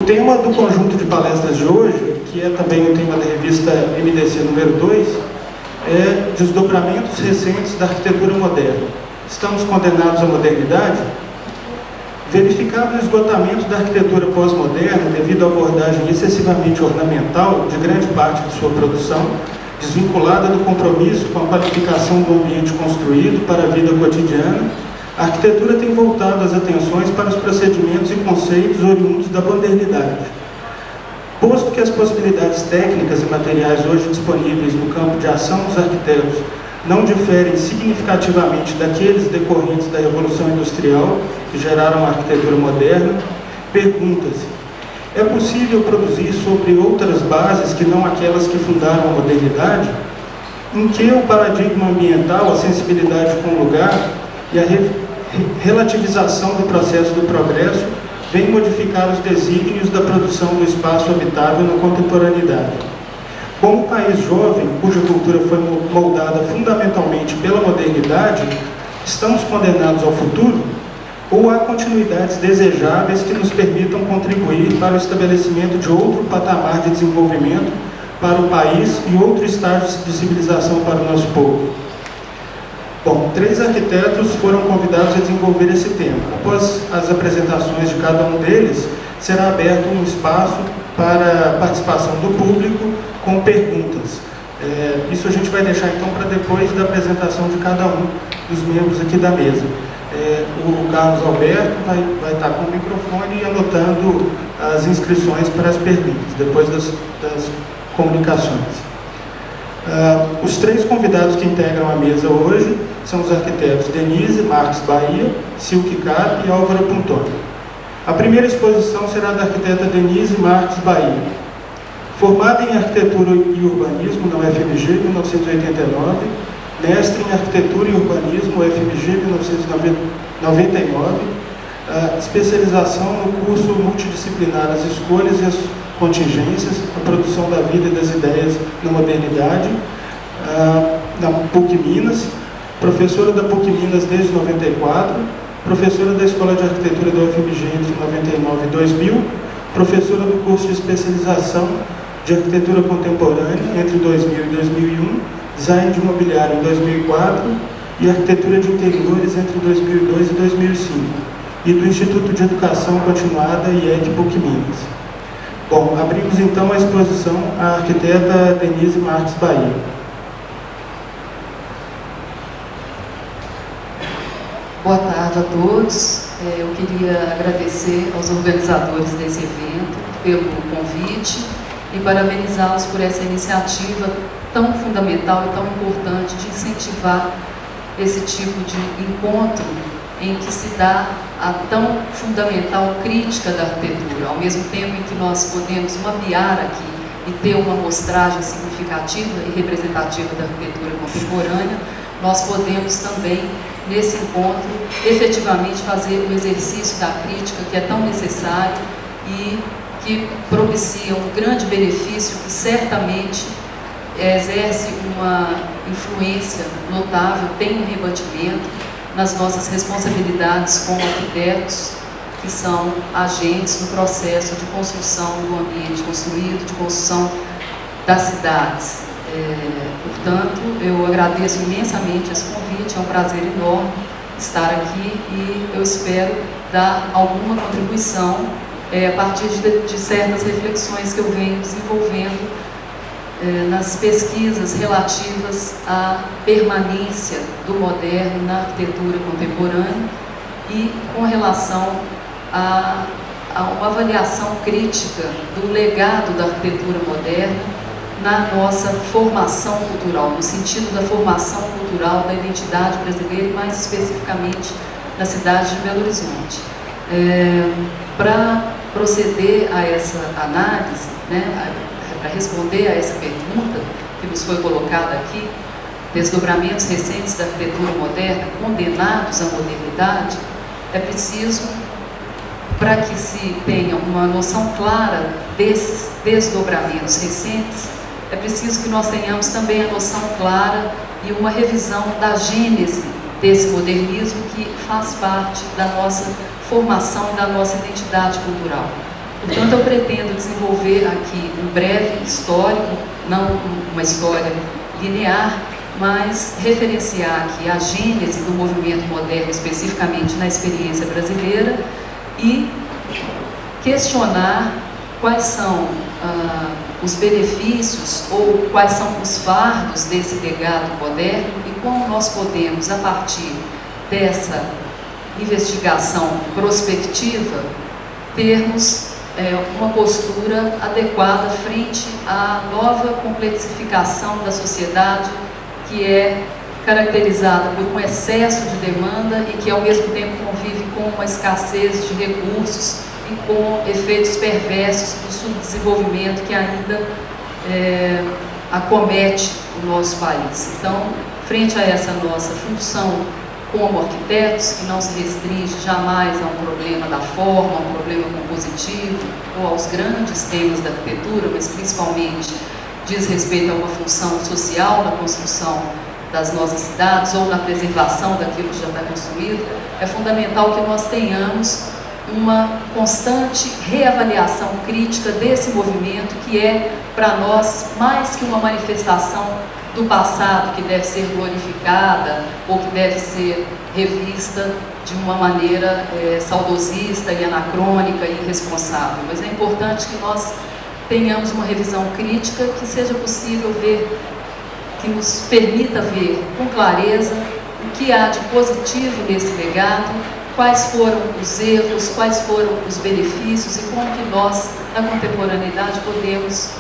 tema do conjunto de palestras de hoje, que é também o tema da revista MDC número 2, é desdobramentos recentes da arquitetura moderna. Estamos condenados à modernidade? Verificado o esgotamento da arquitetura pós-moderna devido à abordagem excessivamente ornamental de grande parte de sua produção, desvinculada do compromisso com a qualificação do ambiente construído para a vida cotidiana, a arquitetura tem voltado as atenções para os procedimentos e conceitos oriundos da modernidade. Posto que as possibilidades técnicas e materiais hoje disponíveis no campo de ação dos arquitetos não diferem significativamente daqueles decorrentes da Revolução Industrial que geraram a arquitetura moderna, pergunta-se: é possível produzir sobre outras bases que não aquelas que fundaram a modernidade? Em que o paradigma ambiental, a sensibilidade com o lugar e a relativização do processo do progresso vem modificar os desígnios da produção do espaço habitável na contemporaneidade? Como país jovem, cuja cultura foi moldada fundamentalmente pela modernidade, estamos condenados ao futuro? Ou há continuidades desejáveis que nos permitam contribuir para o estabelecimento de outro patamar de desenvolvimento para o país e outro estágio de civilização para o nosso povo? Bom, 3 arquitetos foram convidados a desenvolver esse tema. Após as apresentações de cada um deles, será aberto um espaço para a participação do público com perguntas. Isso a gente vai deixar então para depois da apresentação de cada um dos membros aqui da mesa. O Carlos Alberto vai estar com o microfone e anotando as inscrições para as perguntas, depois das comunicações. Os 3 convidados que integram a mesa hoje são os arquitetos Denise Marques Bahia, Silke Caro e Álvaro Puntoni. A primeira exposição será da arquiteta Denise Marques Bahia. Formada em Arquitetura e Urbanismo na UFMG, 1989, mestre em Arquitetura e Urbanismo, UFMG, 1999, especialização no curso multidisciplinar As Escolhas e as Contingências, a produção da vida e das ideias na modernidade, na PUC Minas, professora da PUC Minas desde 94, professora da Escola de Arquitetura da UFMG entre 99 e 2000, professora do curso de especialização de Arquitetura Contemporânea entre 2000 e 2001, Design de Imobiliário em 2004 e Arquitetura de Interiores entre 2002 e 2005, e do Instituto de Educação Continuada IEC PUC Minas. Bom, abrimos então a exposição à arquiteta Denise Marques Bahia. Boa tarde a todos. Eu queria agradecer aos organizadores desse evento pelo convite e parabenizá-los por essa iniciativa tão fundamental e tão importante de incentivar esse tipo de encontro em que se dá a tão fundamental crítica da arquitetura, ao mesmo tempo em que nós podemos mapear aqui e ter uma amostragem significativa e representativa da arquitetura contemporânea, nós podemos também, nesse encontro, efetivamente fazer o exercício da crítica que é tão necessário e que propicia um grande benefício que certamente exerce uma influência notável, tem um rebatimento nas nossas responsabilidades como arquitetos, que são agentes no processo de construção do ambiente construído, de construção das cidades. Portanto, eu agradeço imensamente esse convite, é um prazer enorme estar aqui e eu espero dar alguma contribuição a partir de certas reflexões que eu venho desenvolvendo nas pesquisas relativas à permanência do moderno na arquitetura contemporânea e com relação a uma avaliação crítica do legado da arquitetura moderna na nossa formação cultural, no sentido da formação cultural da identidade brasileira e mais especificamente na cidade de Belo Horizonte. Para proceder a essa análise, para responder a essa pergunta que nos foi colocada aqui, desdobramentos recentes da arquitetura moderna condenados à modernidade, é preciso, para que se tenha uma noção clara desses desdobramentos recentes, é preciso que nós tenhamos também a noção clara e uma revisão da gênese desse modernismo que faz parte da nossa formação e da nossa identidade cultural. Portanto, eu pretendo desenvolver aqui um breve histórico, não uma história linear, mas referenciar aqui a gênese do movimento moderno, especificamente na experiência brasileira, e questionar quais são os benefícios ou quais são os fardos desse legado moderno e como nós podemos, a partir dessa investigação prospectiva, termos uma postura adequada frente à nova complexificação da sociedade, que é caracterizada por um excesso de demanda e que ao mesmo tempo convive com uma escassez de recursos e com efeitos perversos do subdesenvolvimento que ainda acomete o nosso país. Então, frente a essa nossa função como arquitetos, que não se restringe jamais a um problema da forma, a um problema compositivo ou aos grandes temas da arquitetura, mas principalmente diz respeito a uma função social na construção das nossas cidades ou na preservação daquilo que já está construído, é fundamental que nós tenhamos uma constante reavaliação crítica desse movimento, que é, para nós, mais que uma manifestação do passado que deve ser glorificada ou que deve ser revista de uma maneira saudosista e anacrônica e irresponsável. Mas é importante que nós tenhamos uma revisão crítica que seja possível ver, que nos permita ver com clareza o que há de positivo nesse legado, quais foram os erros, quais foram os benefícios e como que nós, na contemporaneidade, podemos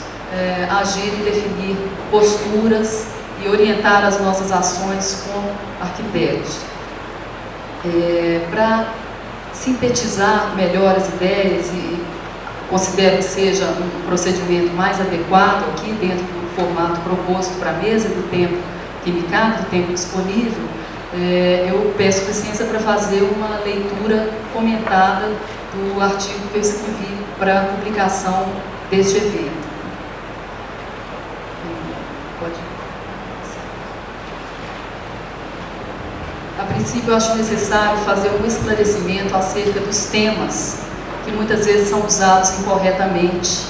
agir e definir posturas e orientar as nossas ações como arquitetos. Para sintetizar melhor as ideias, e considero que seja um procedimento mais adequado aqui dentro do formato proposto para a mesa do tempo que me cabe, do tempo disponível, eu peço licença para fazer uma leitura comentada do artigo que eu escrevi para a publicação deste evento. Pode. A princípio, eu acho necessário fazer um esclarecimento acerca dos temas que muitas vezes são usados incorretamente.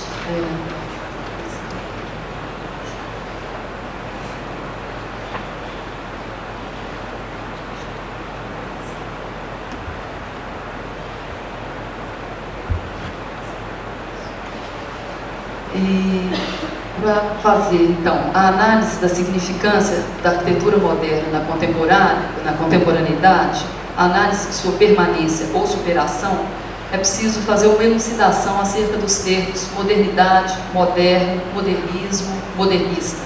E para fazer, então, a análise da significância da arquitetura moderna na contemporaneidade, a análise de sua permanência ou superação, é preciso fazer uma elucidação acerca dos termos modernidade, moderno, modernismo, modernista.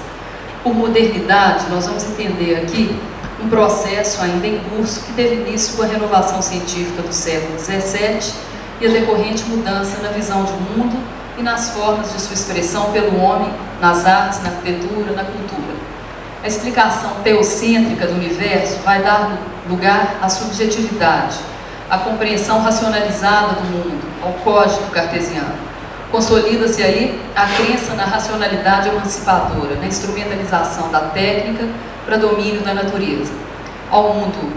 Por modernidade, nós vamos entender aqui um processo ainda em curso que teve início com a renovação científica do século XVII e a decorrente mudança na visão de mundo e nas formas de sua expressão pelo homem, nas artes, na arquitetura, na cultura. A explicação teocêntrica do universo vai dar lugar à subjetividade, à compreensão racionalizada do mundo, ao código cartesiano. Consolida-se aí a crença na racionalidade emancipadora, na instrumentalização da técnica para domínio da natureza. Ao mundo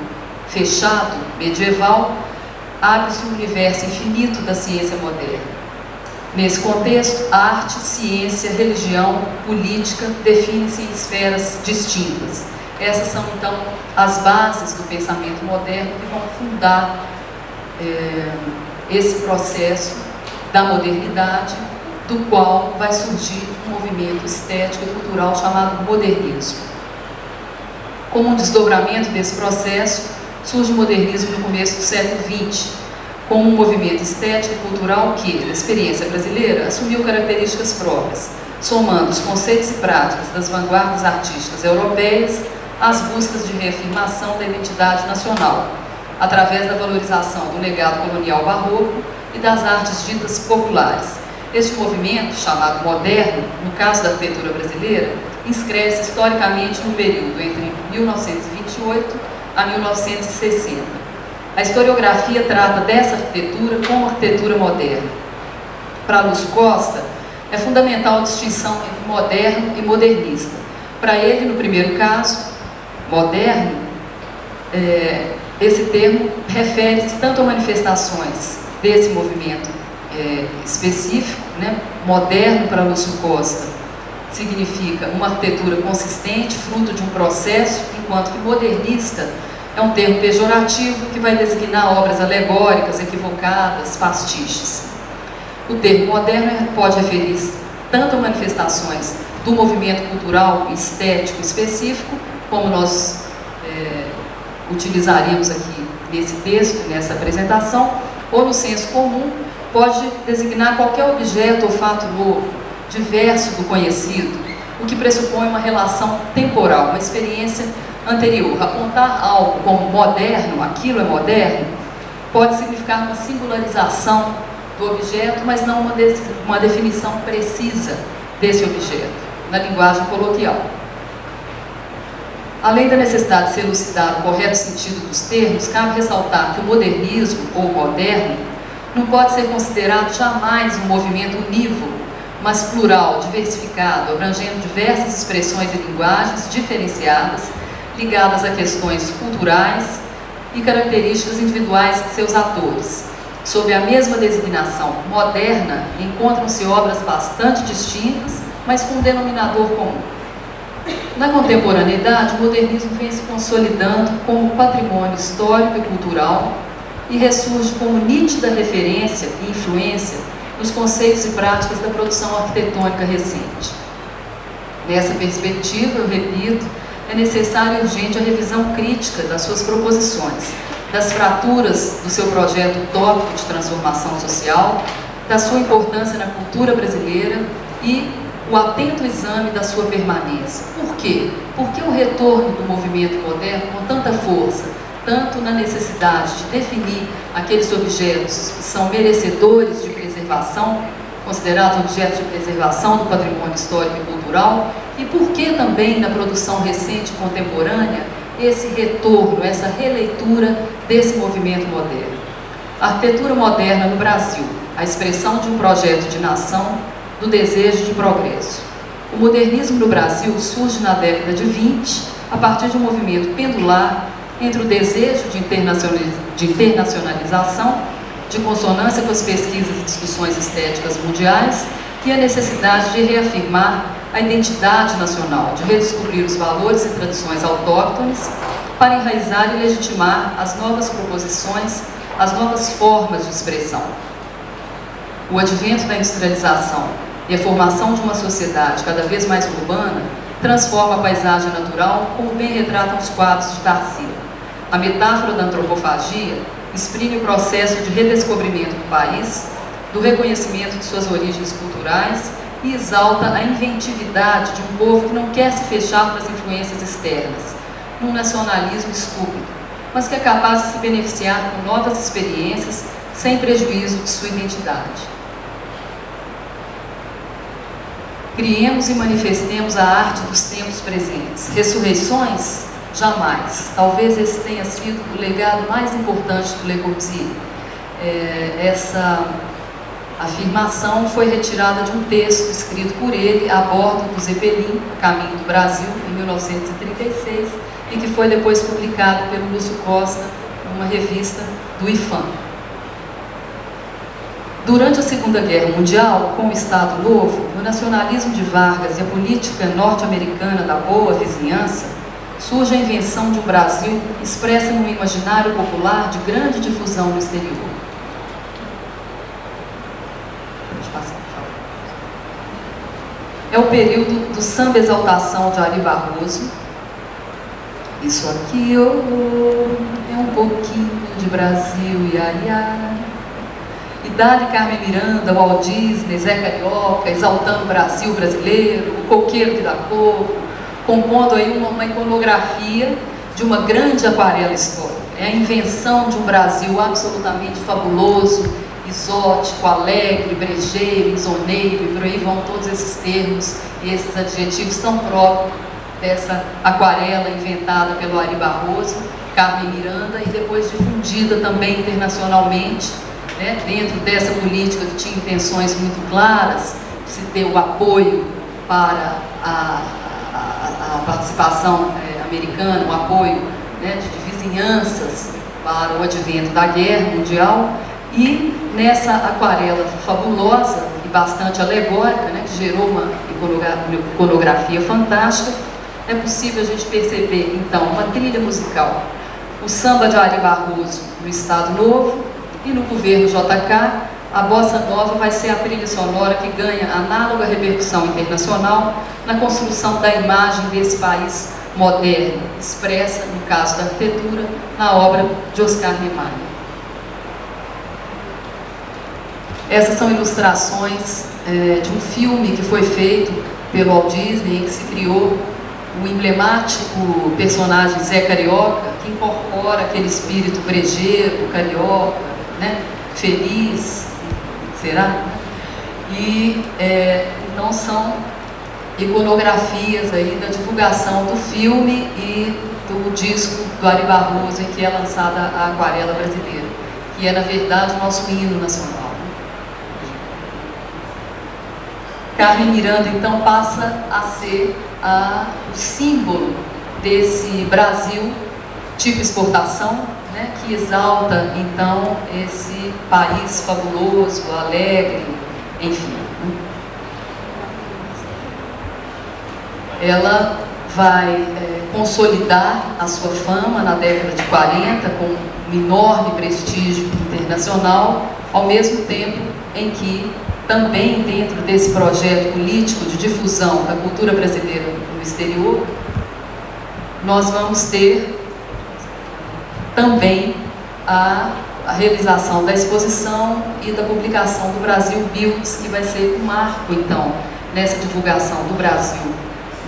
fechado, medieval, abre-se um universo infinito da ciência moderna. Nesse contexto, arte, ciência, religião, política definem-se em esferas distintas. Essas são, então, as bases do pensamento moderno que vão fundar esse processo da modernidade, do qual vai surgir um movimento estético e cultural chamado modernismo. Como um desdobramento desse processo, surge o modernismo no começo do século XX, como um movimento estético e cultural que, na experiência brasileira, assumiu características próprias, somando os conceitos e práticas das vanguardas artísticas europeias às buscas de reafirmação da identidade nacional, através da valorização do legado colonial barroco e das artes ditas populares. Este movimento, chamado moderno, no caso da arquitetura brasileira, inscreve-se historicamente no período entre 1928 a 1960. A historiografia trata dessa arquitetura como arquitetura moderna. Para Lúcio Costa, é fundamental a distinção entre moderno e modernista. Para ele, no primeiro caso, moderno, esse termo refere-se tanto a manifestações desse movimento específico, né? Moderno para Lúcio Costa significa uma arquitetura consistente, fruto de um processo, enquanto que modernista é um termo pejorativo que vai designar obras alegóricas, equivocadas, pastiches. O termo moderno pode referir-se tanto a manifestações do movimento cultural e estético específico, como nós utilizaríamos aqui nesse texto, nessa apresentação, ou no senso comum, pode designar qualquer objeto ou fato novo, diverso do conhecido, o que pressupõe uma relação temporal, uma experiência anterior. Apontar algo como moderno, aquilo é moderno, pode significar uma singularização do objeto, mas não uma definição precisa desse objeto, na linguagem coloquial. Além da necessidade de ser elucidado o correto sentido dos termos, cabe ressaltar que o modernismo, ou moderno, não pode ser considerado jamais um movimento unívoco, mas plural, diversificado, abrangendo diversas expressões e linguagens diferenciadas, ligadas a questões culturais e características individuais de seus atores. Sob a mesma designação moderna, encontram-se obras bastante distintas, mas com um denominador comum. Na contemporaneidade, o modernismo vem se consolidando como patrimônio histórico e cultural e ressurge como nítida referência e influência nos conceitos e práticas da produção arquitetônica recente. Nessa perspectiva, eu repito, é necessária e urgente a revisão crítica das suas proposições, das fraturas do seu projeto utópico de transformação social, da sua importância na cultura brasileira e o atento exame da sua permanência. Por quê? Porque o retorno do movimento moderno com tanta força, tanto na necessidade de definir aqueles objetos que são merecedores de preservação, considerados objetos de preservação do patrimônio histórico e cultural, e por que também na produção recente e contemporânea esse retorno, essa releitura desse movimento moderno. A arquitetura moderna no Brasil, a expressão de um projeto de nação, do desejo de progresso. O modernismo no Brasil surge na década de 20, a partir de um movimento pendular entre o desejo de internacionalização, de consonância com as pesquisas e discussões estéticas mundiais, e a necessidade de reafirmar a identidade nacional, de redescobrir os valores e tradições autóctones, para enraizar e legitimar as novas proposições, as novas formas de expressão. O advento da industrialização e a formação de uma sociedade cada vez mais urbana transforma a paisagem natural, como bem retratam os quadros de Tarsila. A metáfora da antropofagia exprime o processo de redescobrimento do país, do reconhecimento de suas origens culturais e exalta a inventividade de um povo que não quer se fechar para as influências externas, num nacionalismo estúpido, mas que é capaz de se beneficiar com novas experiências sem prejuízo de sua identidade. Criemos e manifestemos a arte dos tempos presentes. Ressurreições? Jamais. Talvez esse tenha sido o legado mais importante do Le Corbusier. Essa afirmação foi retirada de um texto escrito por ele a bordo do Zeppelin, Caminho do Brasil, em 1936, e que foi depois publicado pelo Lúcio Costa numa revista do IFAM. Durante a Segunda Guerra Mundial, com o Estado Novo, o nacionalismo de Vargas e a política norte-americana da boa vizinhança, surge a invenção de um Brasil expressa no imaginário popular de grande difusão no exterior. É o período do samba exaltação de Ari Barroso. Isso aqui é um pouquinho de Brasil, iaiá. E Dali Carmen Miranda, Walt Disney, Zé Carioca, exaltando o Brasil brasileiro, o coqueiro que dá coco, compondo aí uma iconografia de uma grande aquarela histórica. É a invenção de um Brasil absolutamente fabuloso, exótico, alegre, brejeiro, insoneiro, e por aí vão todos esses termos e esses adjetivos tão próprios dessa aquarela inventada pelo Ari Barroso, Carmen Miranda, e depois difundida também internacionalmente, né, dentro dessa política que tinha intenções muito claras, de se ter o apoio para a participação americana, o apoio, né, de vizinhanças para o advento da guerra mundial, E nessa aquarela fabulosa e bastante alegórica, né, que gerou uma iconografia fantástica, é possível a gente perceber, então, uma trilha musical. O samba de Ari Barroso no Estado Novo e no governo JK, a bossa nova vai ser a trilha sonora que ganha análoga repercussão internacional na construção da imagem desse país moderno, expressa, no caso da arquitetura, na obra de Oscar Niemeyer. Essas são ilustrações de um filme que foi feito pelo Walt Disney, em que se criou o emblemático personagem Zé Carioca, que incorpora aquele espírito brejeiro, carioca, né, feliz, será? E então são iconografias aí da divulgação do filme e do disco do Ari Barroso, em que é lançada a aquarela brasileira, que é, na verdade, o nosso hino nacional. Carmen Miranda, então, passa a ser o símbolo desse Brasil tipo exportação, né, que exalta, então, esse país fabuloso, alegre, enfim. Ela vai consolidar a sua fama na década de 40, com um enorme prestígio internacional, ao mesmo tempo em que também dentro desse projeto político de difusão da cultura brasileira no exterior, nós vamos ter também a realização da exposição e da publicação do Brasil Builds, que vai ser um marco, então, nessa divulgação do Brasil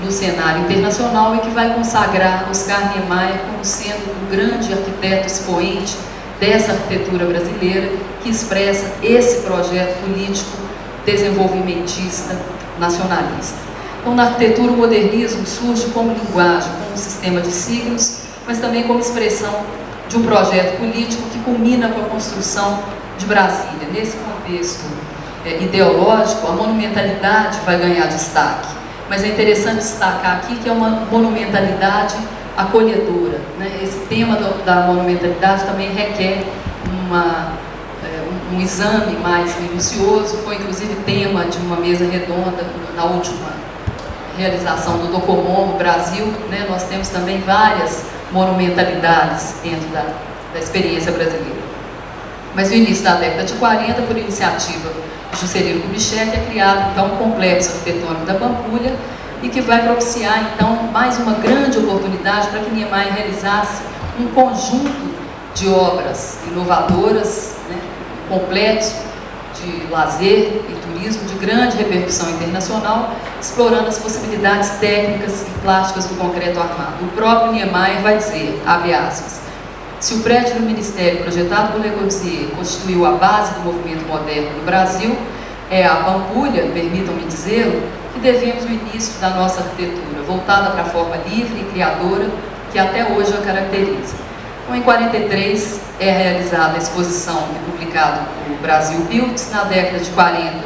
no cenário internacional e que vai consagrar Oscar Niemeyer como sendo o grande arquiteto expoente dessa arquitetura brasileira que expressa esse projeto político desenvolvimentista, nacionalista. Então, na arquitetura, o modernismo surge como linguagem, como um sistema de signos, mas também como expressão de um projeto político que culmina com a construção de Brasília. Nesse contexto ideológico, a monumentalidade vai ganhar destaque, mas é interessante destacar aqui que é uma monumentalidade acolhedora, né? Esse tema da monumentalidade também requer um exame mais minucioso, foi inclusive tema de uma mesa redonda na última realização do Docomomo Brasil, né? Nós temos também várias monumentalidades dentro da experiência brasileira. Mas no início da década de 40, por iniciativa de Juscelino Kubitschek, é criado então um complexo arquitetônico da Pampulha e que vai propiciar então mais uma grande oportunidade para que Niemeyer realizasse um conjunto de obras inovadoras, né, completo de lazer e turismo de grande repercussão internacional, explorando as possibilidades técnicas e plásticas do concreto armado. O próprio Niemeyer vai dizer, abre aspas, se o prédio do Ministério projetado por Le Corbusier constituiu a base do movimento moderno no Brasil, é a Pampulha, permitam-me dizê-lo, que devemos o início da nossa arquitetura, voltada para a forma livre e criadora que até hoje a caracteriza. Então, em 43 é realizada a exposição e publicado o Brasil Builds. Na década de 40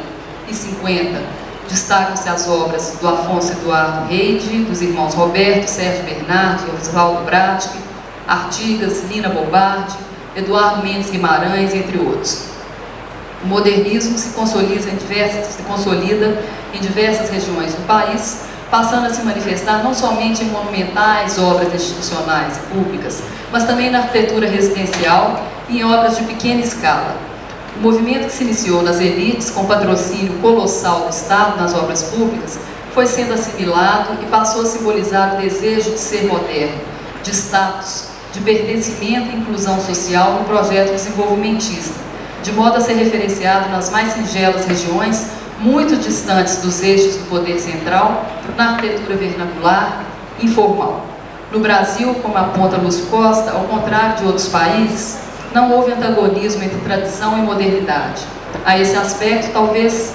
e 50 destacam-se as obras do Afonso Eduardo Reide, dos irmãos Roberto, Sérgio Bernardi, Oswaldo Bratke, Artigas, Lina Bobardi, Eduardo Mendes Guimarães, entre outros. O modernismo se consolida em diversas regiões do país, passando a se manifestar não somente em monumentais obras institucionais e públicas, mas também na arquitetura residencial e em obras de pequena escala. O movimento que se iniciou nas elites, com patrocínio colossal do Estado nas obras públicas, foi sendo assimilado e passou a simbolizar o desejo de ser moderno, de status, de pertencimento e inclusão social no projeto desenvolvimentista, de modo a ser referenciado nas mais singelas regiões, muito distantes dos eixos do poder central, na arquitetura vernacular, informal. No Brasil, como aponta Lúcio Costa, ao contrário de outros países, não houve antagonismo entre tradição e modernidade. A esse aspecto, talvez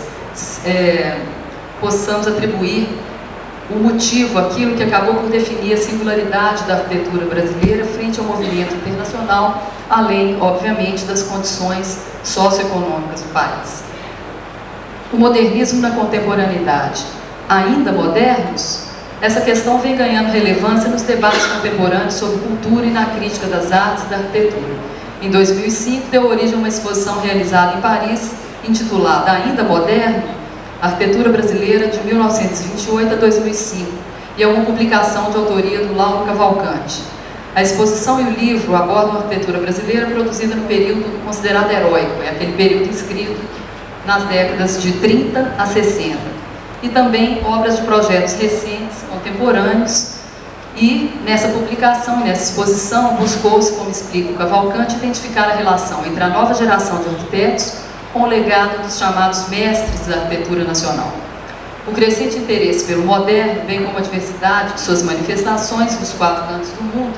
possamos atribuir o motivo, aquilo que acabou por definir a singularidade da arquitetura brasileira frente ao movimento internacional, além, obviamente, das condições socioeconômicas do país. O modernismo na contemporaneidade, ainda modernos? Essa questão vem ganhando relevância nos debates contemporâneos sobre cultura e na crítica das artes e da arquitetura. Em 2005, deu origem a uma exposição realizada em Paris, intitulada Ainda Moderno, Arquitetura Brasileira de 1928 a 2005, e é uma publicação de autoria do Lauro Cavalcante. A exposição e o livro abordam a arquitetura brasileira produzida no período considerado heróico, é aquele período inscrito nas décadas de 30 a 60, e também obras de projetos recentes, contemporâneos, e nessa publicação, nessa exposição, buscou-se, como explica o Cavalcante, identificar a relação entre a nova geração de arquitetos com o legado dos chamados mestres da arquitetura nacional. O crescente interesse pelo moderno, bem como a diversidade de suas manifestações nos 4 cantos do mundo,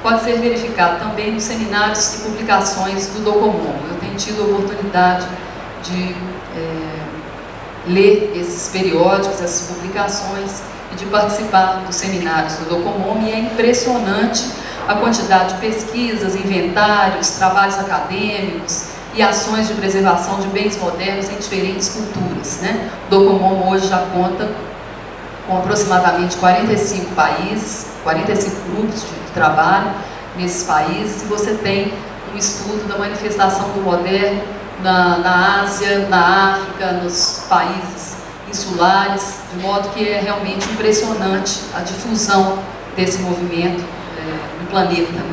pode ser verificado também nos seminários e publicações do Docomomo. Eu tenho tido a oportunidade de ler esses periódicos, essas publicações, e de participar dos seminários do Docomomo, e é impressionante a quantidade de pesquisas, inventários, trabalhos acadêmicos e ações de preservação de bens modernos em diferentes culturas, né? O Docomomo hoje já conta com aproximadamente 45 países, 45 grupos de trabalho nesses países, e você tem um estudo da manifestação do moderno na Ásia, na África, nos países insulares, de modo que é realmente impressionante a difusão desse movimento no planeta.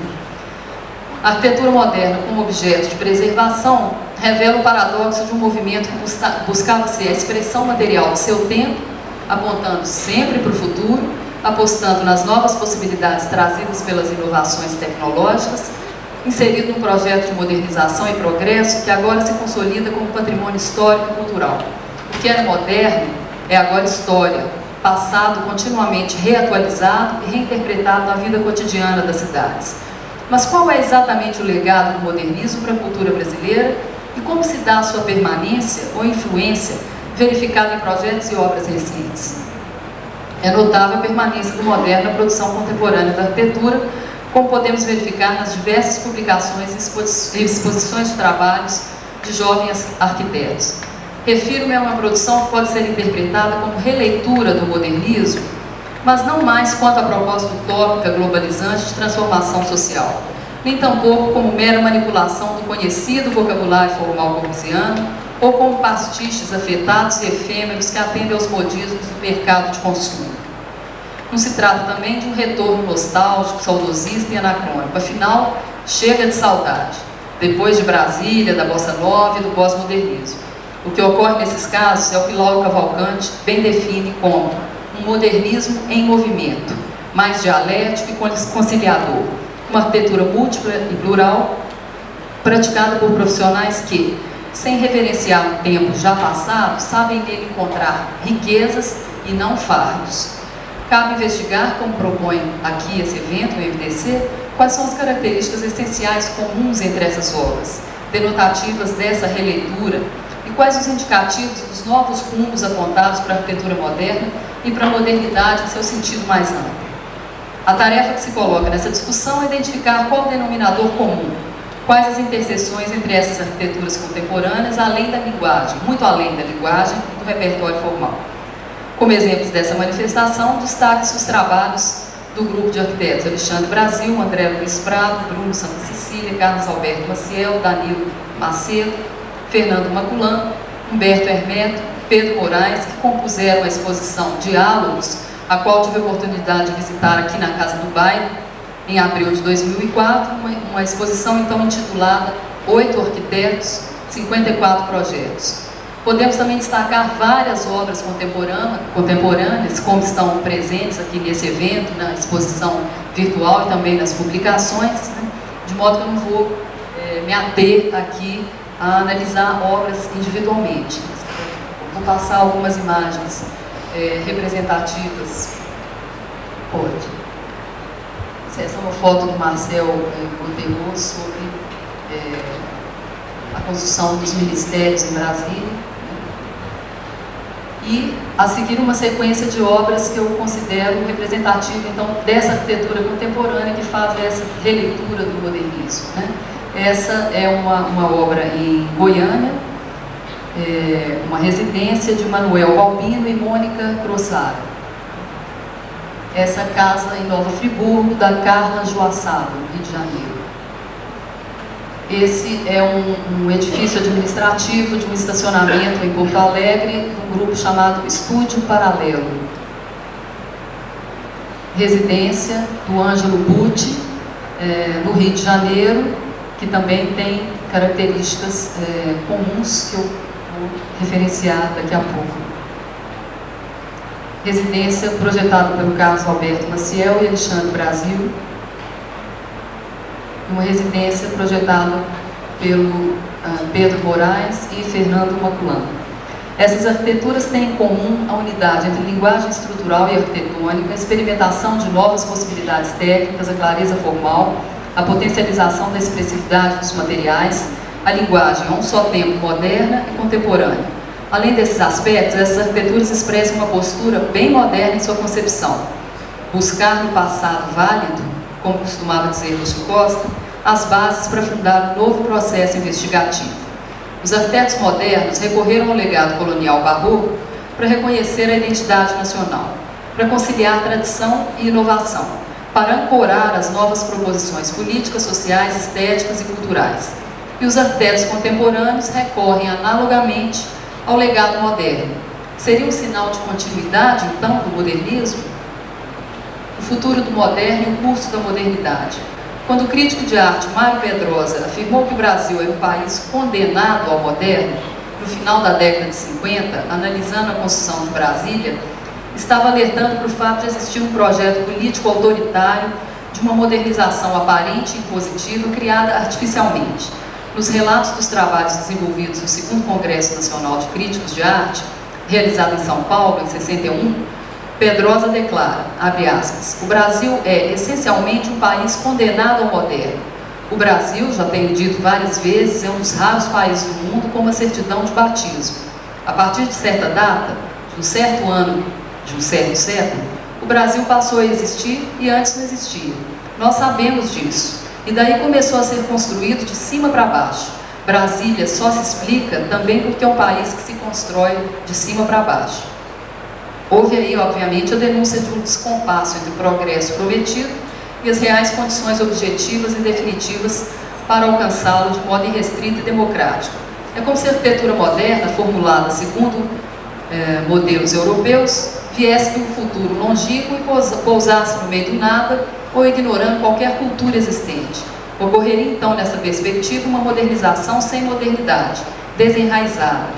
A arquitetura moderna como objeto de preservação revela o paradoxo de um movimento que buscava ser a expressão material do seu tempo, apontando sempre para o futuro, apostando nas novas possibilidades trazidas pelas inovações tecnológicas, inserido num projeto de modernização e progresso que agora se consolida como patrimônio histórico e cultural. O que era moderno é agora história, passado continuamente reatualizado e reinterpretado na vida cotidiana das cidades. Mas qual é exatamente o legado do modernismo para a cultura brasileira e como se dá a sua permanência ou influência verificada em projetos e obras recentes? É notável a permanência do moderno na produção contemporânea da arquitetura, como podemos verificar nas diversas publicações e exposições de trabalhos de jovens arquitetos. Refiro-me a uma produção que pode ser interpretada como releitura do modernismo, mas não mais quanto à proposta utópica globalizante de transformação social, nem tampouco como mera manipulação do conhecido vocabulário formal corbusiano, ou como pastiches afetados e efêmeros que atendem aos modismos do mercado de consumo. Não se trata também de um retorno nostálgico, saudosista e anacrônico, afinal, chega de saudade, depois de Brasília, da Bossa Nova e do pós-modernismo. O que ocorre nesses casos é o que Lauro Cavalcante bem define como um modernismo em movimento, mais dialético e conciliador, uma arquitetura múltipla e plural, praticada por profissionais que, sem reverenciar um tempo já passado, sabem nele encontrar riquezas e não fardos. Cabe investigar, como propõe aqui esse evento, o MDC, quais são as características essenciais comuns entre essas obras, denotativas dessa releitura, e quais os indicativos dos novos rumos apontados para a arquitetura moderna e para a modernidade em seu sentido mais amplo. A tarefa que se coloca nessa discussão é identificar qual o denominador comum, quais as interseções entre essas arquiteturas contemporâneas, além da linguagem, muito além da linguagem e do repertório formal. Como exemplos dessa manifestação, destaque-se os trabalhos do grupo de arquitetos Alexandre Brasil, André Luiz Prado, Bruno Santa Cecília, Carlos Alberto Maciel, Danilo Macedo, Fernando Maculan, Humberto Hermeto, Pedro Moraes, que compuseram a exposição Diálogos, a qual tive a oportunidade de visitar aqui na Casa do Baile, em abril de 2004, uma exposição então intitulada 8 arquitetos, 54 projetos. Podemos também destacar várias obras contemporâneas, como estão presentes aqui nesse evento, na exposição virtual e também nas publicações, né? De modo que eu não vou me ater aqui a analisar obras individualmente. Vou passar algumas imagens representativas. Pode. Essa é uma foto do Marcel Goterot sobre a construção dos ministérios em Brasília. E, a seguir, uma sequência de obras que eu considero representativa, então, dessa arquitetura contemporânea que faz essa releitura do modernismo, né? Essa é uma obra em Goiânia, uma residência de Manuel Balbino e Mônica Grossaro. Essa casa em Nova Friburgo, da Carla Joaçaba, no Rio de Janeiro. Esse é um edifício administrativo de um estacionamento em Porto Alegre, um grupo chamado Estúdio Paralelo. Residência do Ângelo Butti, no Rio de Janeiro, que também tem características comuns que eu vou referenciar daqui a pouco. Residência projetada pelo Carlos Alberto Maciel e Alexandre Brasil. Uma residência projetada pelo Pedro Moraes e Fernando Maculano. Essas arquiteturas têm em comum a unidade entre linguagem estrutural e arquitetônica, a experimentação de novas possibilidades técnicas, a clareza formal, a potencialização da expressividade dos materiais, a linguagem a um só tempo moderna e contemporânea. Além desses aspectos, essas arquiteturas expressam uma postura bem moderna em sua concepção. Buscar no passado válido, como costumava dizer Lúcio Costa, as bases para fundar um novo processo investigativo. Os arquitetos modernos recorreram ao legado colonial barroco para reconhecer a identidade nacional, para conciliar tradição e inovação, para ancorar as novas proposições políticas, sociais, estéticas e culturais. E os arquitetos contemporâneos recorrem analogamente ao legado moderno. Seria um sinal de continuidade, então, do modernismo? O futuro do moderno e o curso da modernidade. Quando o crítico de arte Mário Pedrosa afirmou que o Brasil era um país condenado ao moderno, no final da década de 50, analisando a construção de Brasília, estava alertando para o fato de existir um projeto político autoritário de uma modernização aparente e impositiva criada artificialmente. Nos relatos dos trabalhos desenvolvidos no 2º Congresso Nacional de Críticos de Arte, realizado em São Paulo, em 61, Pedrosa declara, abre aspas, o Brasil é essencialmente um país condenado ao moderno. O Brasil, já tenho dito várias vezes, é um dos raros países do mundo com uma certidão de batismo. A partir de certa data, de um certo ano, de um certo século, o Brasil passou a existir e antes não existia. Nós sabemos disso. E daí começou a ser construído de cima para baixo. Brasília só se explica também porque é um país que se constrói de cima para baixo. Houve aí, obviamente, a denúncia de um descompasso entre o progresso prometido e as reais condições objetivas e definitivas para alcançá-lo de modo irrestrito e democrático. É como se a arquitetura moderna, formulada segundo modelos europeus, viesse de um futuro longínquo e pousasse no meio do nada ou ignorando qualquer cultura existente. Ocorreria então, nessa perspectiva, uma modernização sem modernidade, desenraizada.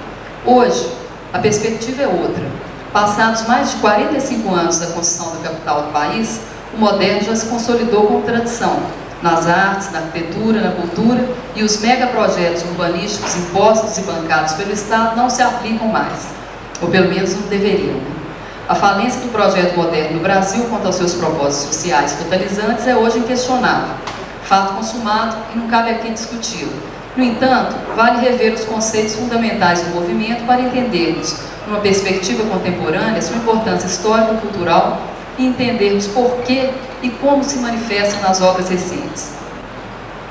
Hoje, a perspectiva é outra. Passados mais de 45 anos da construção da capital do país, o moderno já se consolidou como tradição, nas artes, na arquitetura, na cultura, e os megaprojetos urbanísticos impostos e bancados pelo Estado não se aplicam mais, ou pelo menos não deveriam. A falência do projeto moderno no Brasil quanto aos seus propósitos sociais totalizantes é hoje inquestionável, fato consumado e não cabe aqui discuti-lo. No entanto, vale rever os conceitos fundamentais do movimento para entendermos, numa perspectiva contemporânea, sua importância histórica e cultural e entendermos por que e como se manifestam nas obras recentes.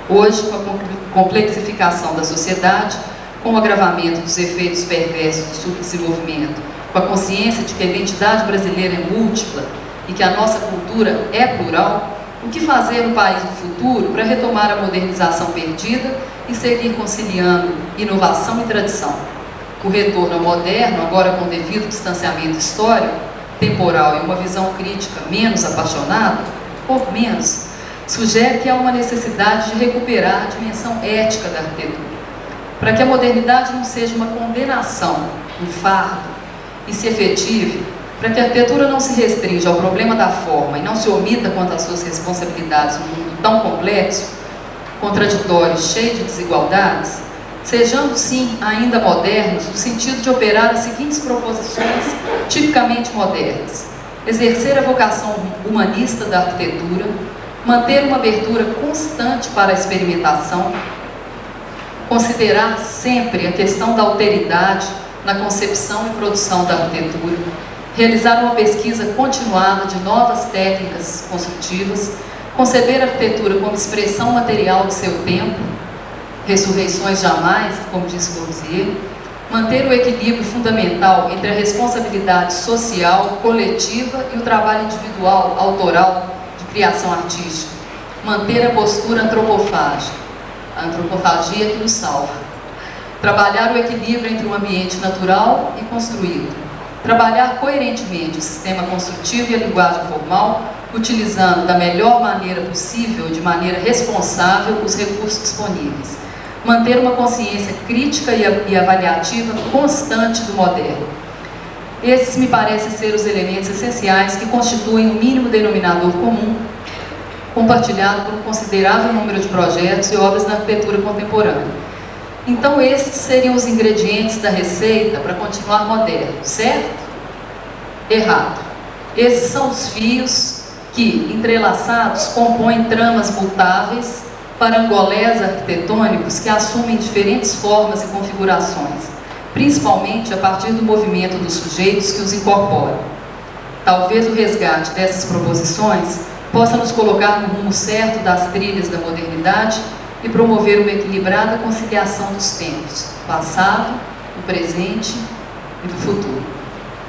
Hoje, com a complexificação da sociedade, com o agravamento dos efeitos perversos do subdesenvolvimento, com a consciência de que a identidade brasileira é múltipla e que a nossa cultura é plural, o que fazer no país do futuro para retomar a modernização perdida e seguir conciliando inovação e tradição? O retorno ao moderno, agora com devido distanciamento histórico, temporal e uma visão crítica menos apaixonada, por menos, sugere que há uma necessidade de recuperar a dimensão ética da arquitetura, para que a modernidade não seja uma condenação, um fardo, e se efetive, para que a arquitetura não se restrinja ao problema da forma e não se omita quanto às suas responsabilidades num mundo tão complexo, contraditório, cheio de desigualdades, sejamos sim ainda modernos no sentido de operar as seguintes proposições tipicamente modernas: exercer a vocação humanista da arquitetura, manter uma abertura constante para a experimentação, considerar sempre a questão da alteridade na concepção e produção da arquitetura, realizar uma pesquisa continuada de novas técnicas construtivas, conceber a arquitetura como expressão material do seu tempo, ressurreições jamais, como disse Corbusier, manter o equilíbrio fundamental entre a responsabilidade social, coletiva e o trabalho individual, autoral, de criação artística, manter a postura antropofágica, a antropofagia que nos salva. Trabalhar o equilíbrio entre o ambiente natural e construído. Trabalhar coerentemente o sistema construtivo e a linguagem formal, utilizando da melhor maneira possível, de maneira responsável, os recursos disponíveis. Manter uma consciência crítica e avaliativa constante do moderno. Esses me parecem ser os elementos essenciais que constituem um mínimo denominador comum, compartilhado por um considerável número de projetos e obras na arquitetura contemporânea. Então, esses seriam os ingredientes da receita para continuar moderno, certo? Errado. Esses são os fios que, entrelaçados, compõem tramas mutáveis, parangolés arquitetônicos que assumem diferentes formas e configurações, principalmente a partir do movimento dos sujeitos que os incorporam. Talvez o resgate dessas proposições possa nos colocar no rumo certo das trilhas da modernidade e promover uma equilibrada conciliação dos tempos, do passado, do presente e do futuro.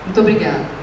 Muito obrigada.